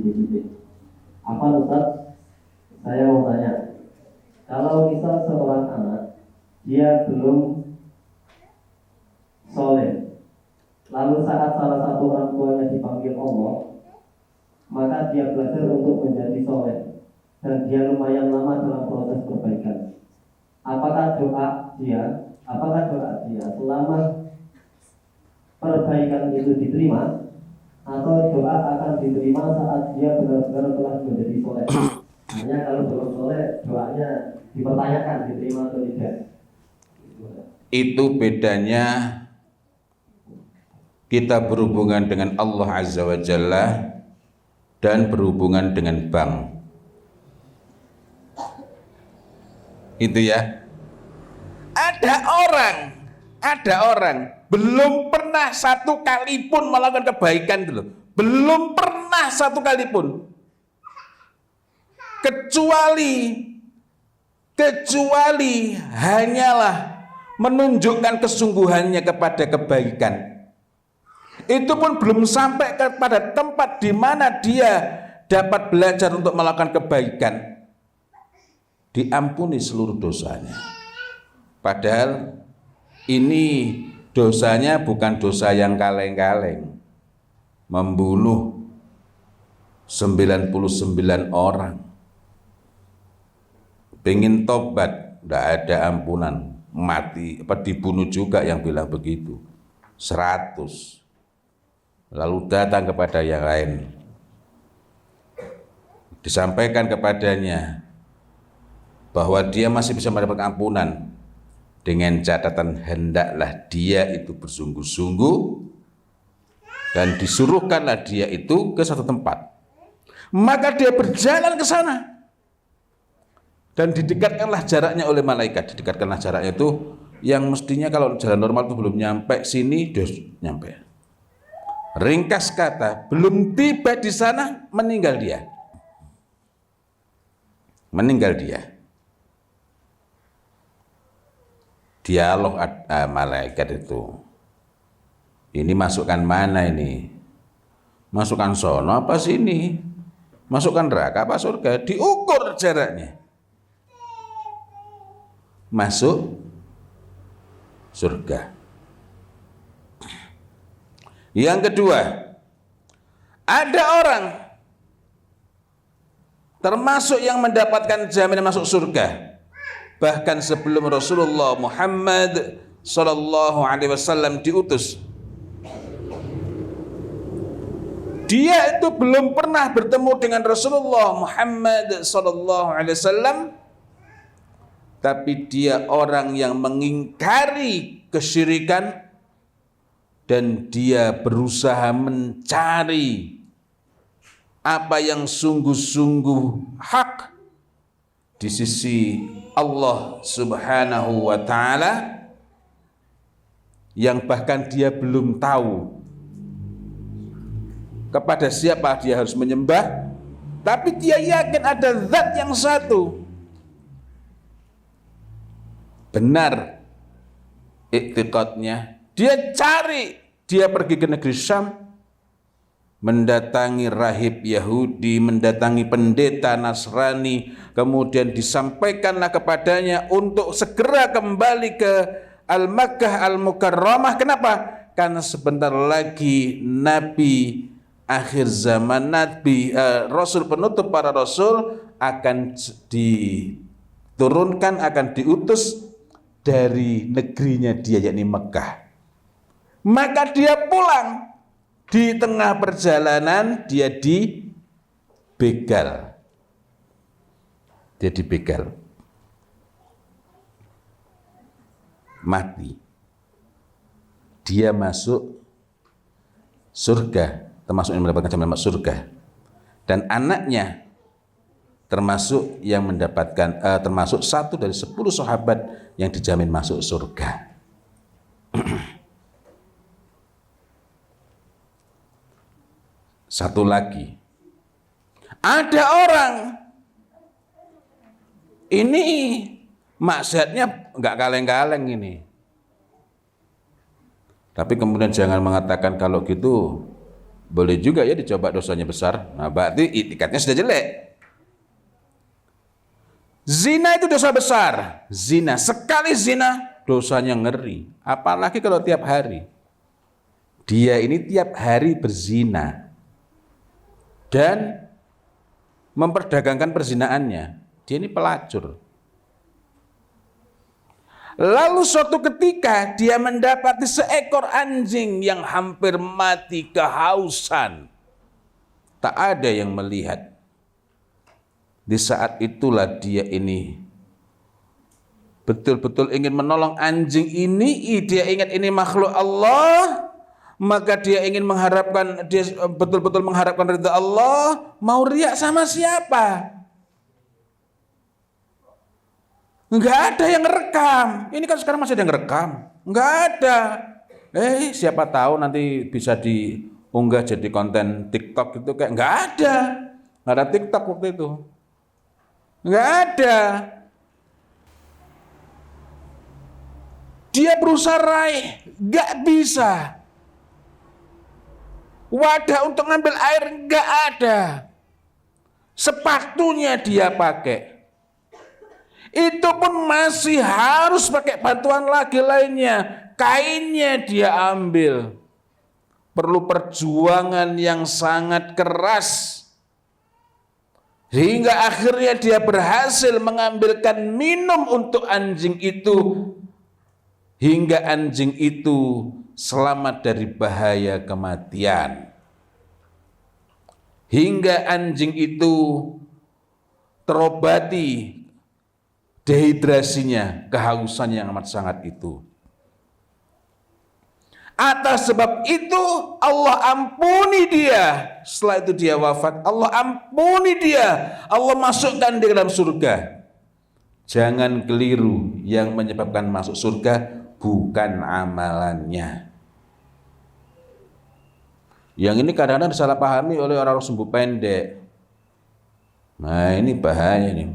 dididik. Apa Ustaz? Saya mau tanya, kalau misal seorang anak dia belum soleh, lalu saat salah satu orang tuanya dipanggil Allah, maka dia belajar untuk menjadi soleh dan dia lumayan lama dalam proses perbaikan. Apakah doa dia selama perbaikan itu diterima, atau doa akan diterima saat dia benar-benar telah menjadi soleh? Hanya kalau belum soleh, doanya dipertanyakan diterima atau tidak. Itu bedanya kita berhubungan dengan Allah Azza wa Jalla dan berhubungan dengan bank. Itu ya. Ada orang belum pernah satu kali pun melakukan kebaikan dulu. Belum pernah satu kali pun. Kecuali hanyalah menunjukkan kesungguhannya kepada kebaikan. Itu pun belum sampai kepada tempat di mana dia dapat belajar untuk melakukan kebaikan, diampuni seluruh dosanya. Padahal ini dosanya bukan dosa yang kaleng-kaleng, membunuh 99 orang, pengen tobat, tidak ada ampunan, mati dibunuh juga yang bilang begitu, 100. Lalu datang kepada yang lain, disampaikan kepadanya bahwa dia masih bisa mendapatkan ampunan, dengan catatan hendaklah dia itu bersungguh-sungguh dan disuruhkanlah dia itu ke satu tempat. Maka dia berjalan ke sana dan didekatkanlah jaraknya oleh malaikat. Didekatkanlah jaraknya itu yang mestinya kalau jalan normal itu belum nyampe sini, dia nyampe. Ringkas kata, belum tiba di sana meninggal dia. Dialog malaikat itu. Ini masukkan mana ini? Masukkan sono apa sini? Masukkan neraka apa surga? Diukur jaraknya. Masuk surga. Yang kedua, ada orang termasuk yang mendapatkan jaminan masuk surga bahkan sebelum Rasulullah Muhammad sallallahu alaihi wasallam diutus. Dia itu belum pernah bertemu dengan Rasulullah Muhammad sallallahu alaihi wasallam, tapi dia orang yang mengingkari kesyirikan dan dia berusaha mencari apa yang sungguh-sungguh hak di sisi Allah Subhanahu wa ta'ala, yang bahkan dia belum tahu kepada siapa dia harus menyembah, tapi dia yakin ada zat yang satu. Benar iktikadnya, dia cari. Dia pergi ke negeri Syam, mendatangi rahib Yahudi, mendatangi pendeta Nasrani, kemudian disampaikanlah kepadanya untuk segera kembali ke Al-Makkah Al-Mukarramah. Kenapa? Karena sebentar lagi Nabi akhir zaman, Rasul penutup para Rasul akan diturunkan, akan diutus dari negerinya dia, yakni Mekah. Maka dia pulang. Di tengah perjalanan dia dibegal. Mati. Dia masuk surga, termasuk yang mendapatkan jaminan masuk surga. Dan anaknya termasuk yang mendapatkan termasuk satu dari 10 sahabat yang dijamin masuk surga. Satu lagi, ada orang ini maksiatnya nggak kaleng-kaleng ini, tapi kemudian jangan mengatakan kalau gitu Boleh juga ya dicoba dosanya besar. Nah, berarti itikadnya sudah jelek. Zina itu dosa besar. Zina, sekali zina, dosanya ngeri. Apalagi kalau tiap hari. Dia ini tiap hari berzina. Dan memperdagangkan perzinaannya. Dia ini pelacur. Lalu suatu ketika dia mendapati seekor anjing yang hampir mati kehausan. Tak ada yang melihat. Di saat itulah dia ini betul-betul ingin menolong anjing ini. Dia ingat ini makhluk Allah, maka dia ingin mengharapkan, dia betul-betul mengharapkan ridha Allah. Mau riak sama siapa? Enggak ada yang rekam. Ini kan sekarang masih ada yang rekam. Enggak ada. Siapa tahu nanti bisa diunggah jadi konten TikTok gitu kayak enggak ada. Enggak ada TikTok waktu itu. Enggak ada. Dia berusaha raih, enggak bisa. Wadah untuk ngambil air enggak ada. Sepatunya dia pakai. Itu pun masih harus pakai bantuan lagi lainnya. Kainnya dia ambil. Perlu perjuangan yang sangat keras. Hingga akhirnya dia berhasil mengambilkan minum untuk anjing itu. Hingga anjing itu selamat dari bahaya kematian. Hingga anjing itu terobati dehidrasinya, kehausan yang amat sangat itu. Atas sebab itu Allah ampuni dia. Setelah itu dia wafat. Allah ampuni dia. Allah masukkan dia ke dalam surga. Jangan keliru, yang menyebabkan masuk surga bukan amalannya. Yang ini kadang-kadang disalahpahami oleh orang sumbu pendek. Nah, ini bahaya nih.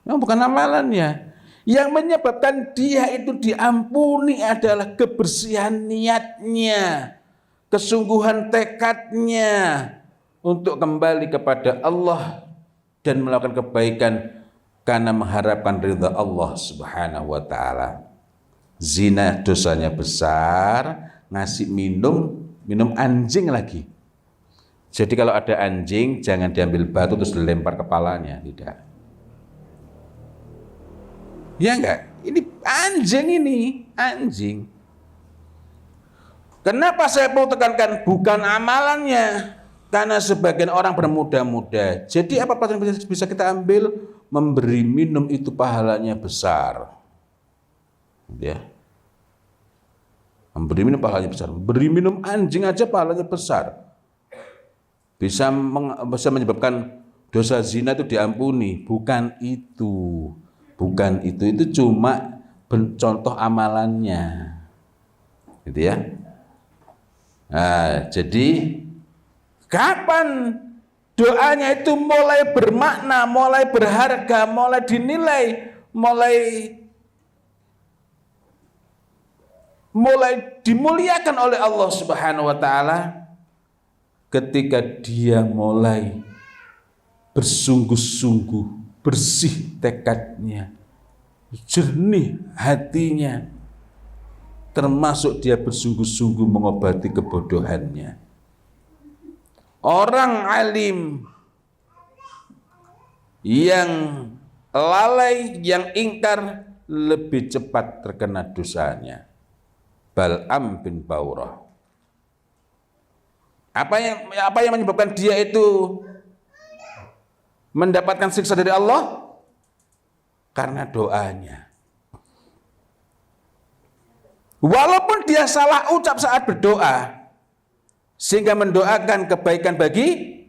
Yang bukan amalannya. Yang menyebabkan dia itu diampuni adalah kebersihan niatnya, kesungguhan tekadnya untuk kembali kepada Allah dan melakukan kebaikan karena mengharapkan ridha Allah Subhanahu wa taala. Zina dosanya besar, ngasih minum anjing lagi. Jadi kalau ada anjing jangan diambil batu terus dilempar kepalanya, tidak. Ya enggak? Ini anjing. Kenapa saya perlu tekankan bukan amalannya? Karena sebagian orang bermuda-muda. Jadi apa pelajaran yang bisa kita ambil? Memberi minum itu pahalanya besar. Ya. Memberi minum pahalanya besar. Beri minum anjing aja pahalanya besar. Bisa menyebabkan dosa zina itu diampuni. Bukan itu. Itu cuma contoh amalannya, gitu ya. Nah, jadi kapan doanya itu mulai bermakna, mulai berharga, mulai dinilai, mulai dimuliakan oleh Allah Subhanahu wa taala? Ketika dia mulai bersungguh-sungguh, bersih tekadnya, jernih hatinya, termasuk dia bersungguh-sungguh mengobati kebodohannya. Orang alim yang lalai, yang ingkar, lebih cepat terkena dosanya. Bal'am bin Baurah. Apa yang menyebabkan dia itu mendapatkan siksa dari Allah? Karena doanya. Walaupun dia salah ucap saat berdoa, sehingga mendoakan kebaikan bagi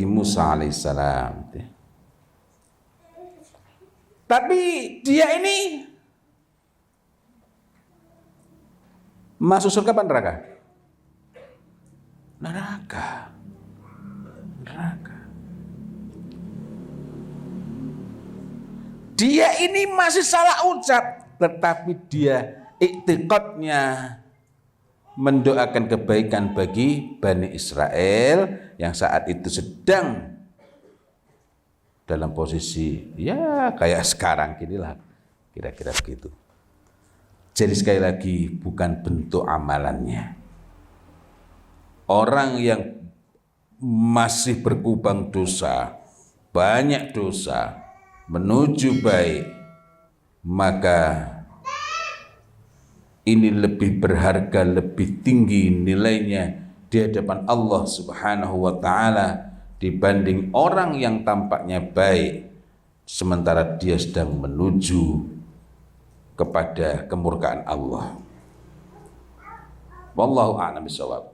Musa alaihissalam. Tapi dia ini masuk surga apa neraka? Neraka. Dia ini masih salah ucap, tetapi dia iktiqadnya mendoakan kebaikan bagi Bani Israel yang saat itu sedang dalam posisi ya kayak sekarang gini lah, kira-kira begitu. Jadi sekali lagi bukan bentuk amalannya. Orang yang masih berkubang dosa, banyak dosa, menuju baik, maka ini lebih berharga, lebih tinggi nilainya di hadapan Allah Subhanahu wa Ta'ala dibanding orang yang tampaknya baik sementara dia sedang menuju kepada kemurkaan Allah. Wallahu a'lam bishawab.